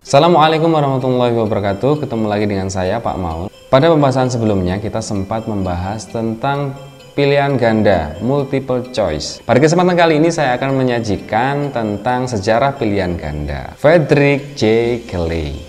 Assalamualaikum warahmatullahi wabarakatuh. Ketemu lagi dengan saya Pak Maul. Pada pembahasan sebelumnya kita sempat membahas tentang pilihan ganda multiple choice. Pada kesempatan kali ini saya akan menyajikan tentang sejarah pilihan ganda. Frederick J. Kelly,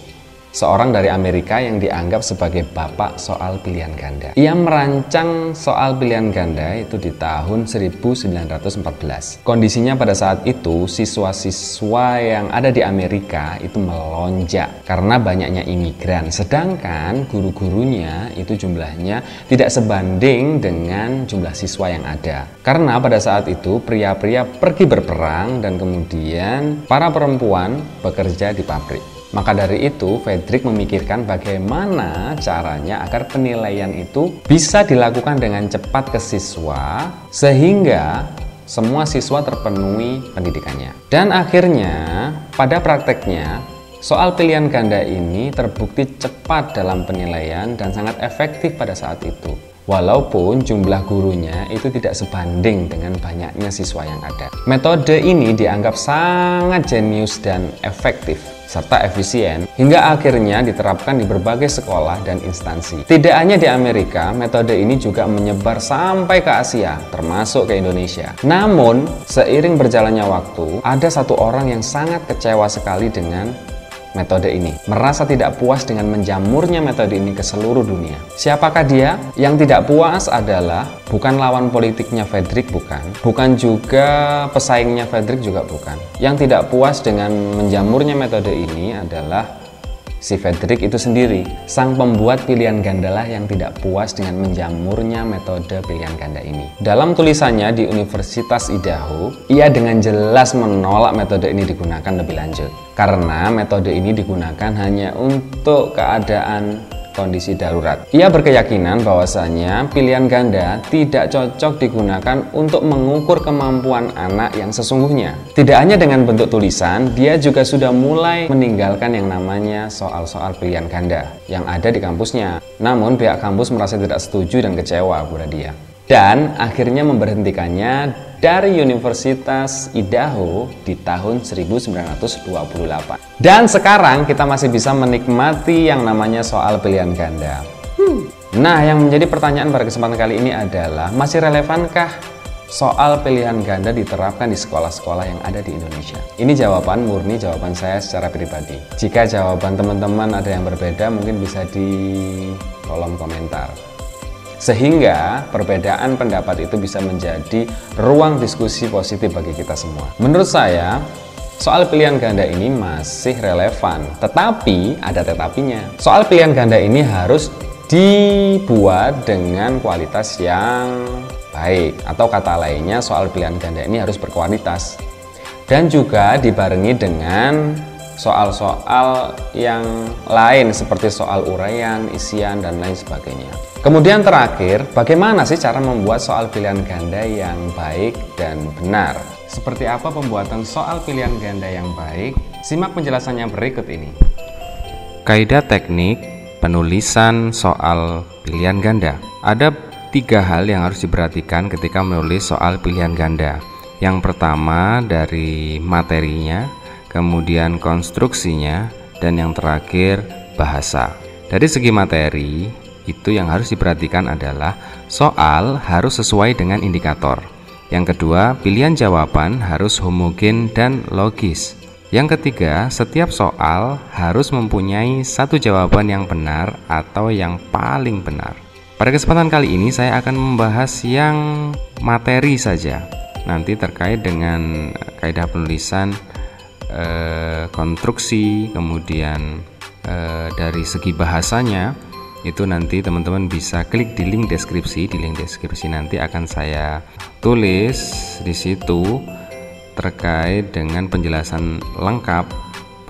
seorang dari Amerika yang dianggap sebagai bapak soal pilihan ganda. Ia merancang soal pilihan ganda itu di tahun 1914. Kondisinya pada saat itu siswa-siswa yang ada di Amerika itu melonjak karena banyaknya imigran, sedangkan guru-gurunya itu jumlahnya tidak sebanding dengan jumlah siswa yang ada. Karena pada saat itu pria-pria pergi berperang dan kemudian para perempuan bekerja di pabrik. Maka dari itu, Frederick memikirkan bagaimana caranya agar penilaian itu bisa dilakukan dengan cepat ke siswa sehingga semua siswa terpenuhi pendidikannya. Dan akhirnya, pada prakteknya, soal pilihan ganda ini terbukti cepat dalam penilaian dan sangat efektif pada saat itu. Walaupun jumlah gurunya itu tidak sebanding dengan banyaknya siswa yang ada. Metode ini dianggap sangat jenius dan efektif serta efisien hingga akhirnya diterapkan di berbagai sekolah dan instansi. Tidak hanya di Amerika, metode ini juga menyebar sampai ke Asia, termasuk ke Indonesia. Namun, seiring berjalannya waktu, ada satu orang yang sangat kecewa sekali dengan metode ini, merasa tidak puas dengan menjamurnya metode ini ke seluruh dunia. Siapakah dia? Yang tidak puas adalah bukan lawan politiknya Frederick, bukan juga pesaingnya Frederick, juga bukan. Yang tidak puas dengan menjamurnya metode ini adalah si Frederick itu sendiri. Sang pembuat pilihan gandalah yang tidak puas dengan menjamurnya metode pilihan ganda ini. Dalam tulisannya di Universitas Idaho, ia dengan jelas menolak metode ini digunakan lebih lanjut. Karena metode ini digunakan hanya untuk keadaan kondisi darurat. Ia berkeyakinan bahwasanya pilihan ganda tidak cocok digunakan untuk mengukur kemampuan anak yang sesungguhnya. Tidak hanya dengan bentuk tulisan, dia juga sudah mulai meninggalkan yang namanya soal-soal pilihan ganda yang ada di kampusnya. Namun pihak kampus merasa tidak setuju dan kecewa kepada dia. Dan akhirnya memberhentikannya dari Universitas Idaho di tahun 1928. Dan sekarang kita masih bisa menikmati yang namanya soal pilihan ganda. Nah, yang menjadi pertanyaan pada kesempatan kali ini adalah, masih relevankah soal pilihan ganda diterapkan di sekolah-sekolah yang ada di Indonesia? Ini jawaban murni, jawaban saya secara pribadi. Jika jawaban teman-teman ada yang berbeda, mungkin bisa di kolom komentar. Sehingga perbedaan pendapat itu bisa menjadi ruang diskusi positif bagi kita semua. Menurut saya, soal pilihan ganda ini masih relevan, tetapi ada tetapinya. Soal pilihan ganda ini harus dibuat dengan kualitas yang baik, atau kata lainnya soal pilihan ganda ini harus berkualitas. Dan juga dibarengi dengan soal-soal yang lain seperti soal uraian, isian, dan lain sebagainya. Kemudian terakhir, bagaimana sih cara membuat soal pilihan ganda yang baik dan benar? Seperti apa pembuatan soal pilihan ganda yang baik? Simak penjelasannya berikut ini. Kaidah teknik penulisan soal pilihan ganda. Ada 3 hal yang harus diperhatikan ketika menulis soal pilihan ganda. Yang pertama dari materinya, kemudian konstruksinya, dan yang terakhir bahasa. Dari segi materi, itu yang harus diperhatikan adalah soal harus sesuai dengan indikator. Yang kedua, pilihan jawaban harus homogen dan logis. Yang ketiga, setiap soal harus mempunyai satu jawaban yang benar atau yang paling benar. Pada kesempatan kali ini saya akan membahas yang materi saja. Nanti terkait dengan kaidah penulisan, konstruksi, kemudian dari segi bahasanya, itu nanti teman-teman bisa klik di link deskripsi. Di link deskripsi nanti akan saya tulis di situ terkait dengan penjelasan lengkap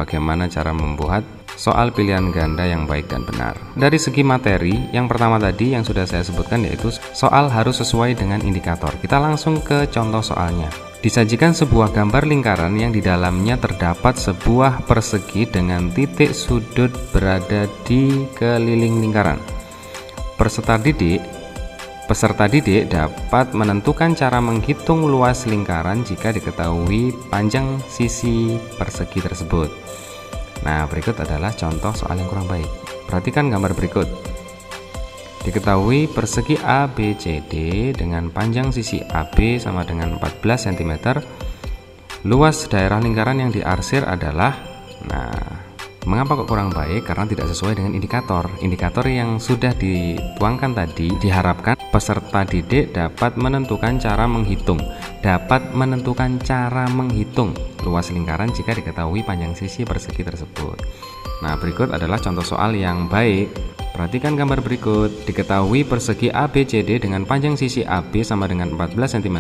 bagaimana cara membuat soal pilihan ganda yang baik dan benar. Dari segi materi, yang pertama tadi yang sudah saya sebutkan yaitu soal harus sesuai dengan indikator. Kita langsung ke contoh soalnya. Disajikan sebuah gambar lingkaran yang di dalamnya terdapat sebuah persegi dengan titik sudut berada di keliling lingkaran. Peserta didik dapat menentukan cara menghitung luas lingkaran jika diketahui panjang sisi persegi tersebut. Nah, berikut adalah contoh soal yang kurang baik. Perhatikan gambar berikut. Diketahui persegi ABCD dengan panjang sisi AB sama dengan 14 cm. Luas daerah lingkaran yang diarsir adalah, nah, mengapa kok kurang baik? Karena tidak sesuai dengan indikator. Indikator yang sudah dituangkan tadi diharapkan peserta didik dapat menentukan cara menghitung. Luas lingkaran jika diketahui panjang sisi persegi tersebut. Nah, berikut adalah contoh soal yang baik. Perhatikan gambar berikut. Diketahui persegi ABCD dengan panjang sisi AB sama dengan 14 cm.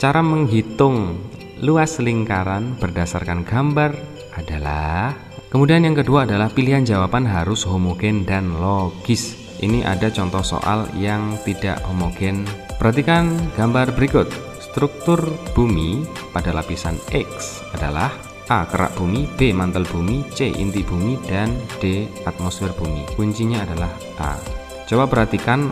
Cara menghitung luas lingkaran berdasarkan gambar adalah. Kemudian yang kedua adalah pilihan jawaban harus homogen dan logis. Ini ada contoh soal yang tidak homogen. Perhatikan gambar berikut. Struktur bumi pada lapisan X adalah A. Kerak bumi, B. Mantel bumi, C. Inti bumi, dan D. Atmosfer bumi. Kuncinya adalah A. Coba perhatikan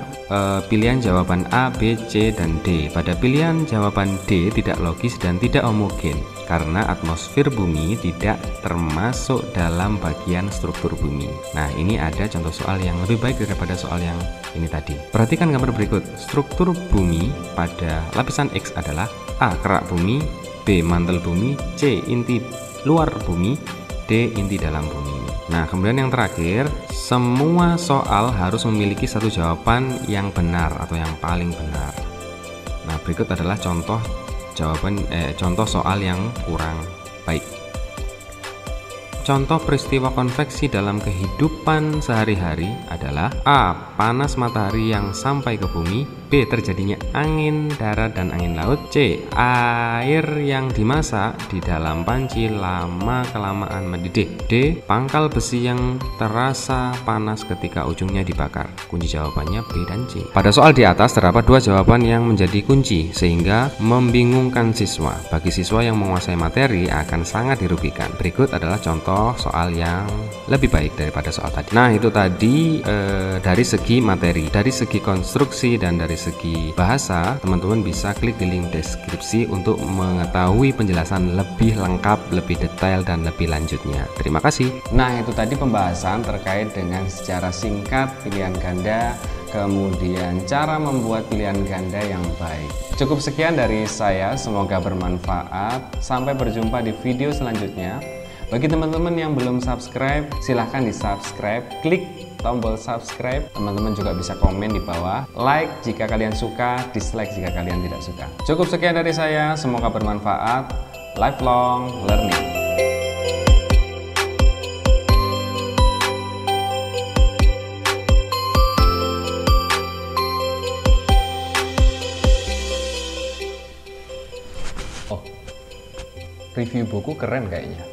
pilihan jawaban A, B, C, dan D. Pada pilihan jawaban D tidak logis dan tidak homogen karena atmosfer bumi tidak termasuk dalam bagian struktur bumi. Nah, ini ada contoh soal yang lebih baik daripada soal yang ini tadi. Perhatikan gambar berikut. Struktur bumi pada lapisan X adalah A. Kerak bumi, B. Mantel bumi, C. Inti luar bumi, D. Inti dalam bumi. Nah, kemudian yang terakhir, semua soal harus memiliki satu jawaban yang benar atau yang paling benar. Nah, berikut adalah contoh soal yang kurang baik. Contoh peristiwa konveksi dalam kehidupan sehari-hari adalah A. Panas matahari yang sampai ke bumi, B. Terjadinya angin darat dan angin laut, C. Air yang dimasak di dalam panci lama-kelamaan mendidih, D. Pangkal besi yang terasa panas ketika ujungnya dibakar. Kunci jawabannya B dan C. Pada soal di atas terdapat dua jawaban yang menjadi kunci sehingga membingungkan siswa. Bagi siswa yang menguasai materi akan sangat dirugikan. Berikut adalah contoh soal yang lebih baik daripada soal tadi. Nah, itu tadi dari segi materi. Dari segi konstruksi dan dari segi bahasa, teman-teman bisa klik di link deskripsi untuk mengetahui penjelasan lebih lengkap, lebih detail, dan lebih lanjutnya. Terima kasih. Nah, itu tadi pembahasan terkait dengan secara singkat pilihan ganda, kemudian cara membuat pilihan ganda yang baik. Cukup sekian dari saya, semoga bermanfaat. Sampai berjumpa di video selanjutnya. Bagi teman-teman yang belum subscribe, silahkan di subscribe, klik tombol subscribe. Teman-teman juga bisa komen di bawah, like jika kalian suka, dislike jika kalian tidak suka. Cukup sekian dari saya, semoga bermanfaat. Lifelong learning. Oh, review buku keren kayaknya.